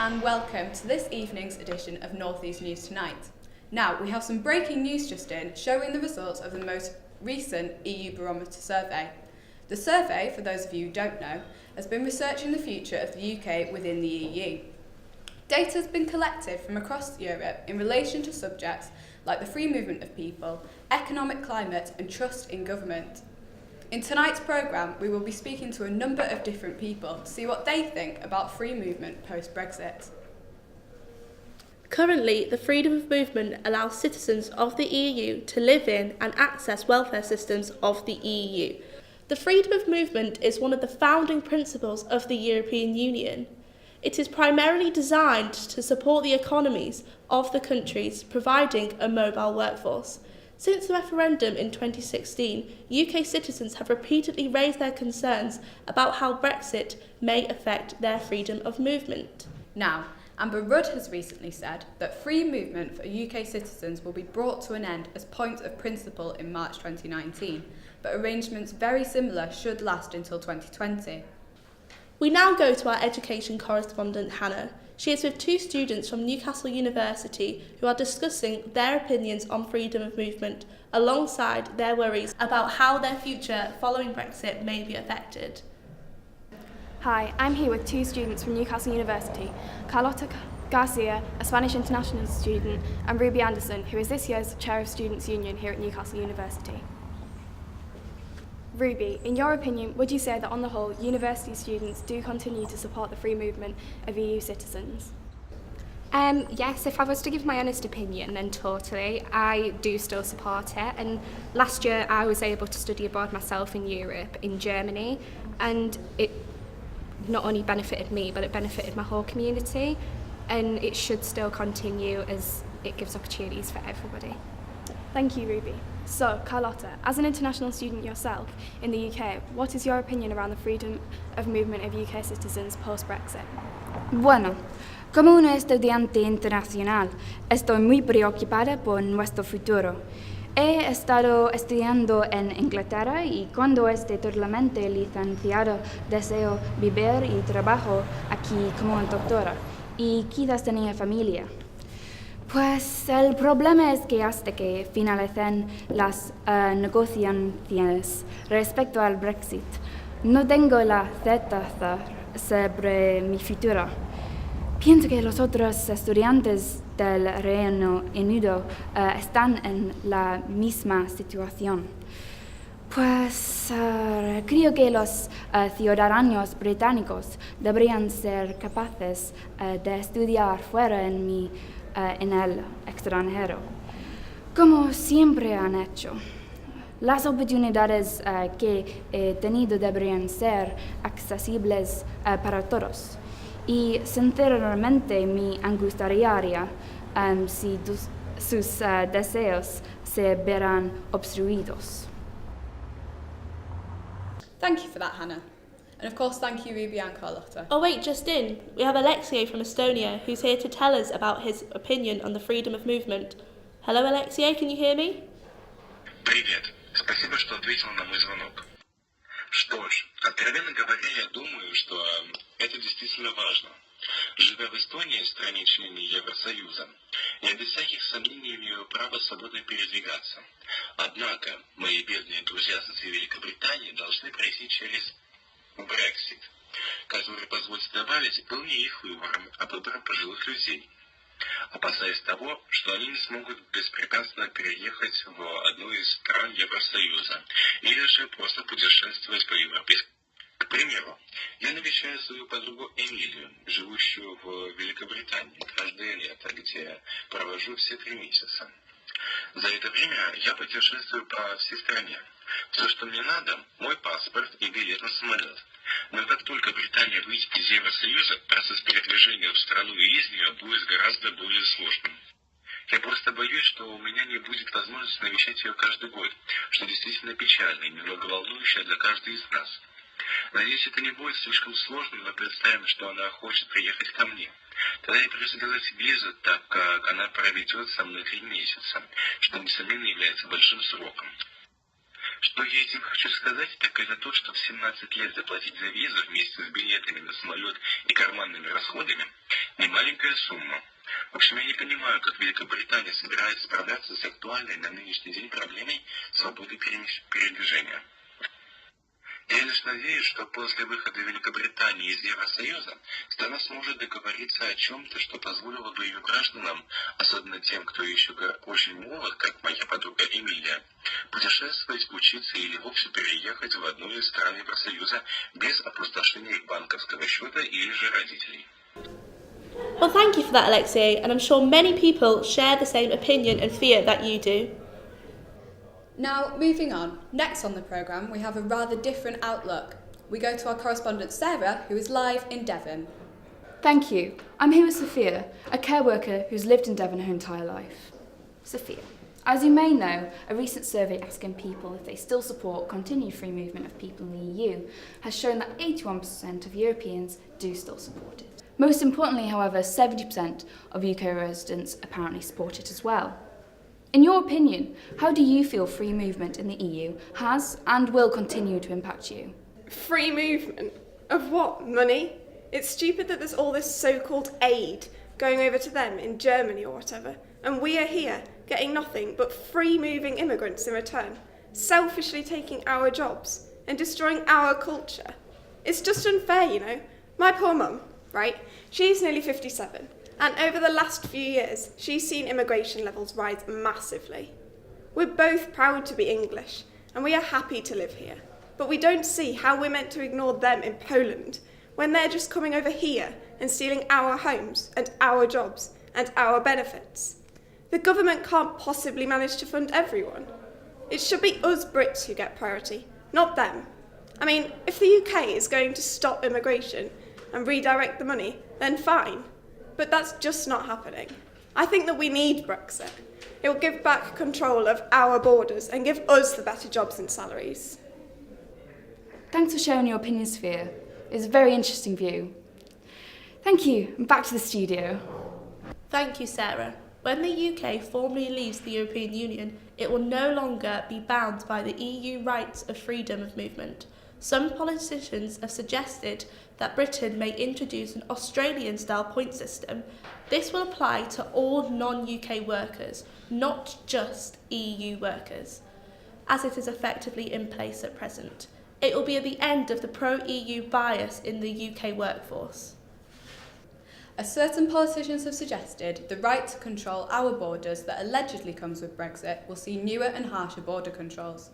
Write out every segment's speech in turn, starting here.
and welcome to this evening's edition of North East News Tonight. Now, we have some breaking news just in, showing the results of the most recent EU Barometer survey. The survey, for those of you who don't know, has been researching the future of the UK within the EU. Data has been collected from across Europe in relation to subjects like the free movement of people, economic climate and trust in government. In tonight's programme, we will be speaking to a number of different people to see what they think about free movement post-Brexit. Currently, the freedom of movement allows citizens of the EU to live in and access welfare systems of the EU. The freedom of movement is one of the founding principles of the European Union. It is primarily designed to support the economies of the countries, providing a mobile workforce. Since the referendum in 2016, UK citizens have repeatedly raised their concerns about how Brexit may affect their freedom of movement. Now, Amber Rudd has recently said that free movement for UK citizens will be brought to an end as point of principle in March 2019, but arrangements very similar should last until 2020. We now go to our education correspondent Hannah. She is with two students from Newcastle University who are discussing their opinions on freedom of movement alongside their worries about how their future following Brexit may be affected. Hi, I'm here with two students from Newcastle University, Carlota Garcia, a Spanish international student, and Ruby Anderson, who is this year's Chair of Students' Union here at Newcastle University. Ruby, in your opinion, would you say that on the whole, university students do continue to support the free movement of EU citizens? Yes, if I was to give my honest opinion, then totally. I do still support it. And last year I was able to study abroad myself in Europe, in Germany, and it not only benefited me, but it benefited my whole community. And it should still continue as it gives opportunities for everybody. Thank you, Ruby. So, Carlotta, as an international student yourself in the UK, what is your opinion around the freedom of movement of UK citizens post-Brexit? Bueno, como una estudiante internacional, estoy muy preocupada por nuestro futuro. He estado estudiando en Inglaterra y cuando esté totalmente licenciado deseo vivir y trabajo aquí como doctora y quizás tener familia. Pues el problema es que hasta que finalicen las negociaciones respecto al Brexit, no tengo la certeza sobre mi futuro. Pienso que los otros estudiantes del Reino Unido están en la misma situación. Pues creo que los ciudadanos británicos deberían ser capaces de estudiar fuera en el extranjero, como siempre han hecho. Las oportunidades que he tenido deberían ser accesibles para todos. Y sinceramente me angustiaría si sus deseos se verán obstruidos. Thank you for that, Hannah. And of course, thank you, Ruby and Carlotta. Oh wait, just in, we have Alexei from Estonia who's here to tell us about his opinion on the freedom of movement. Hello Alexei, can you hear me? Привет. Спасибо, что ответил на мой звонок. Что ж, откровенно говоря, я думаю, что это действительно важно. Живя в Эстонии, стране-члене Евросоюза, я без всяких сомнений имею право свободно передвигаться. Однако, мои бедные друзья со Великобритании должны пройти через Brexit, который, позвольте добавить, был не их выбором, а выбором пожилых людей, опасаясь того, что они не смогут беспрепятственно переехать в одну из стран Евросоюза или же просто путешествовать по Европе. К примеру, я навещаю свою подругу Эмилию, живущую в Великобритании, каждое лето, где провожу все 3 месяца. За это время я путешествую по всей стране. Все, что мне надо, мой паспорт и билет на самолет. Но как только Британия выйдет из Евросоюза, процесс передвижения в страну и из нее будет гораздо более сложным. Я просто боюсь, что у меня не будет возможности навещать ее каждый год, что действительно печально и немного волнующе для каждой из нас. Надеюсь, это не будет слишком сложным, но представим, что она хочет приехать ко мне. Тогда я придется делать визу, так как она проведет со мной 3 месяца, что, несомненно, является большим сроком. Что я этим хочу сказать, так это то, что в 17 лет заплатить за визу вместе с билетами на самолет и карманными расходами – немаленькая сумма. В общем, я не понимаю, как Великобритания собирается справляться с актуальной на нынешний день проблемой свободы передвижения. Я лишь надеюсь, что после выхода Великобритании из Евросоюза страна сможет договориться о чем-то, что позволило бы ее гражданам, особенно тем, кто еще очень молод, как моя подруга Эмилия, путешествовать, учиться или вовсе переехать в одну из стран Евросоюза без опустошения их банковского счета или же родителей. Well, thank you for that, Alexei, and I'm sure many people share the same opinion and fear that you do. Now, moving on. Next on the programme, we have a rather different outlook. We go to our correspondent Sarah, who is live in Devon. Thank you. I'm here with Sophia, a care worker who's lived in Devon her entire life. Sophia, as you may know, a recent survey asking people if they still support continued free movement of people in the EU has shown that 81% of Europeans do still support it. Most importantly, however, 70% of UK residents apparently support it as well. In your opinion, how do you feel free movement in the EU has and will continue to impact you? Free movement? Of what? Money? It's stupid that there's all this so-called aid going over to them in Germany or whatever, and we are here getting nothing but free moving immigrants in return, selfishly taking our jobs and destroying our culture. It's just unfair, you know. My poor mum, right? She's nearly 57. And over the last few years, she's seen immigration levels rise massively. We're both proud to be English, and we are happy to live here. But we don't see how we're meant to ignore them in Poland when they're just coming over here and stealing our homes and our jobs and our benefits. The government can't possibly manage to fund everyone. It should be us Brits who get priority, not them. I mean, if the UK is going to stop immigration and redirect the money, then fine. But that's just not happening. I think that we need Brexit. It will give back control of our borders and give us the better jobs and salaries. Thanks for sharing your opinion, Sophia. It's a very interesting view. Thank you. Back to the studio. Thank you, Sarah. When the UK formally leaves the European Union, it will no longer be bound by the EU rights of freedom of movement. Some politicians have suggested that Britain may introduce an Australian-style point system. This will apply to all non-UK workers, not just EU workers, as it is effectively in place at present. It will be at the end of the pro-EU bias in the UK workforce. As certain politicians have suggested, the right to control our borders that allegedly comes with Brexit will see newer and harsher border controls.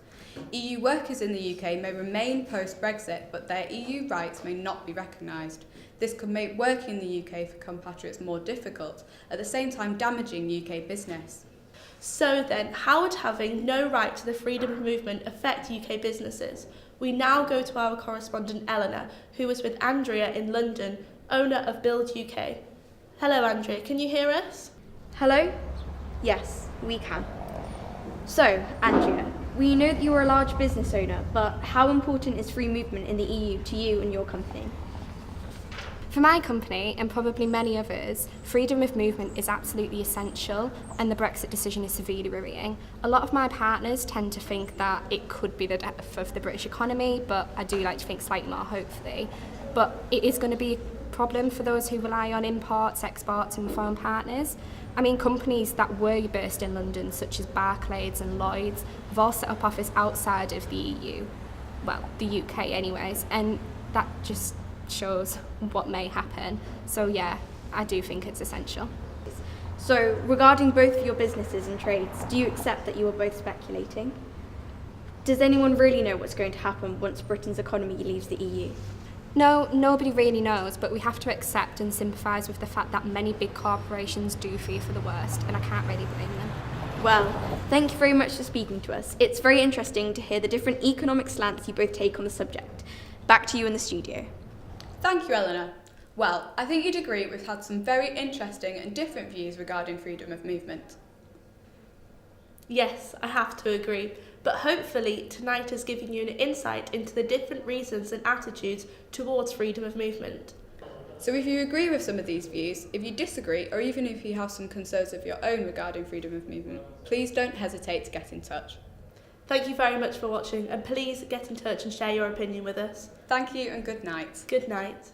EU workers in the UK may remain post-Brexit, but their EU rights may not be recognised. This could make working in the UK for compatriots more difficult, at the same time damaging UK business. So then, how would having no right to the freedom of movement affect UK businesses? We now go to our correspondent Eleanor, who was with Andrea in London, owner of Build UK. Hello Andrea, can you hear us? Hello? Yes, we can. So, Andrea, we know that you're a large business owner, but how important is free movement in the EU to you and your company? For my company, and probably many others, freedom of movement is absolutely essential, and the Brexit decision is severely worrying. A lot of my partners tend to think that it could be the death of the British economy, but I do like to think slightly more hopefully. But it is going to be a problem for those who rely on imports, exports and foreign partners. I mean, companies that were based in London, such as Barclays and Lloyds, have all set up office outside of the EU, well, the UK anyways, and that just shows what may happen. So yeah, I do think it's essential. So, regarding both of your businesses and trades, do you accept that you are both speculating? Does anyone really know what's going to happen once Britain's economy leaves the EU? No, nobody really knows, but we have to accept and sympathise with the fact that many big corporations do fear for the worst, and I can't really blame them. Well, thank you very much for speaking to us. It's very interesting to hear the different economic slants you both take on the subject. Back to you in the studio. Thank you, Eleanor. Well, I think you'd agree we've had some very interesting and different views regarding freedom of movement. Yes, I have to agree, but hopefully tonight has given you an insight into the different reasons and attitudes towards freedom of movement. So if you agree with some of these views, if you disagree, or even if you have some concerns of your own regarding freedom of movement, please don't hesitate to get in touch. Thank you very much for watching, and please get in touch and share your opinion with us. Thank you and good night. Good night.